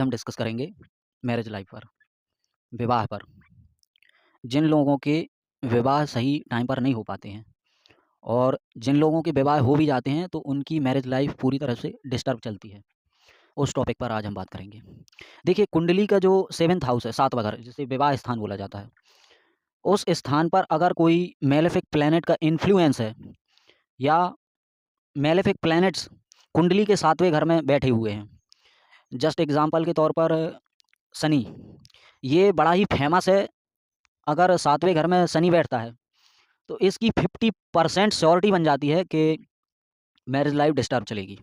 हम डिस्कस करेंगे marriage life पर, विवाह पर। जिन लोगों के विवाह सही टाइम पर नहीं हो पाते हैं और जिन लोगों के विवाह हो भी जाते हैं तो उनकी मैरिज लाइफ पूरी तरह से डिस्टर्ब चलती है, उस टॉपिक पर आज हम बात करेंगे। देखिए, कुंडली का जो 7th हाउस है, 7वां घर, जिसे विवाह स्थान बोला जाता है, उस स्थान पर अगर कोई मेलेफिक प्लैनेट का इन्फ्लुएंस है या मेलेफिक प्लैनेट्स कुंडली के 7वें घर में बैठे हुए हैं, जस्ट एग्जांपल के तौर पर शनि, ये बड़ा ही फेमस है। अगर 7वें घर में शनि बैठता है तो इसकी 50% श्योरिटी बन जाती है कि मैरिज लाइफ डिस्टर्ब चलेगी।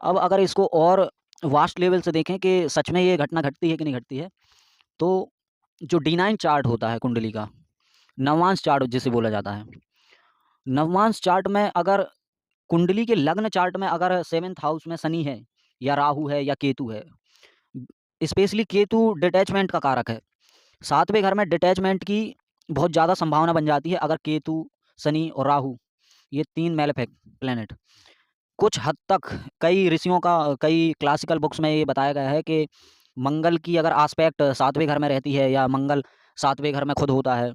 अब अगर इसको और वास्ट लेवल से देखें कि सच में ये घटना घटती है कि नहीं घटती है, तो जो D9 चार्ट होता है कुंडली का, नवमांश चार्ट जिसे बोला जाता है, नवमांश चार्ट में अगर कुंडली के लग्न चार्ट में अगर 7th हाउस में शनि है या राहु है या केतु है, स्पेशली केतु डिटैचमेंट का कारक है। 7वें घर में डिटैचमेंट की बहुत ज़्यादा संभावना बन जाती है अगर केतु, शनि और राहु, ये 3 मेलेफिक प्लैनेट। कुछ हद तक कई ऋषियों का, कई क्लासिकल बुक्स में ये बताया गया है कि मंगल की अगर आस्पेक्ट 7वें घर में रहती है या मंगल 7वें घर में खुद होता है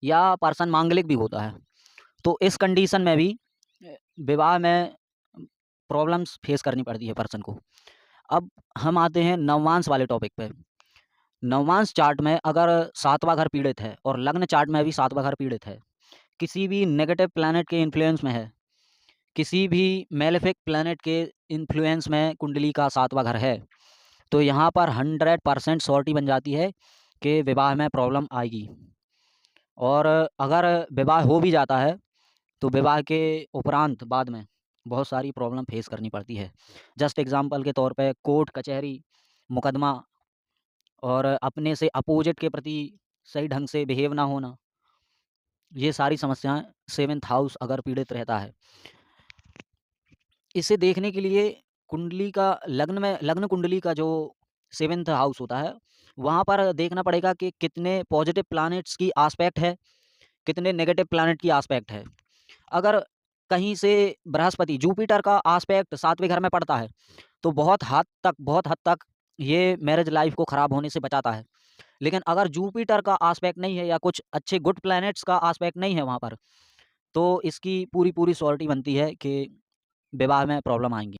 या पर्सन मांगलिक भी होता है, तो इस कंडीशन में भी विवाह में प्रॉब्लम्स फेस करनी पड़ती है पर्सन को। अब हम आते हैं नवमांश वाले टॉपिक पे। नवमांश चार्ट में अगर 7वां घर पीड़ित है और लग्न चार्ट में भी 7वां घर पीड़ित है, किसी भी नेगेटिव प्लैनेट के इन्फ्लुएंस में है, किसी भी मेलेफिक प्लैनेट के इन्फ्लुएंस में कुंडली का 7वां घर है, तो यहाँ पर 100% श्योरिटी बन जाती है कि विवाह में प्रॉब्लम आएगी। और अगर विवाह हो भी जाता है तो विवाह के उपरांत बाद में बहुत सारी प्रॉब्लम फेस करनी पड़ती है। जस्ट एग्जांपल के तौर पे कोर्ट कचहरी, मुकदमा और अपने से अपोजिट के प्रति सही ढंग से बिहेव ना होना, ये सारी समस्याएं 7th हाउस अगर पीड़ित रहता है। इसे देखने के लिए कुंडली का लग्न कुंडली का जो 7th हाउस होता है, वहाँ पर देखना पड़ेगा कि कितने पॉजिटिव प्लैनेट्स की आस्पेक्ट है, कितने नेगेटिव प्लैनेट की आस्पेक्ट है। अगर कहीं से बृहस्पति, जुपिटर का आस्पेक्ट 7वें घर में पड़ता है तो बहुत हद तक ये मैरिज लाइफ को ख़राब होने से बचाता है। लेकिन अगर जुपिटर का आस्पेक्ट नहीं है या कुछ अच्छे गुड प्लैनेट्स का आस्पेक्ट नहीं है वहाँ पर, तो इसकी पूरी श्योरिटी बनती है कि विवाह में प्रॉब्लम आएंगी।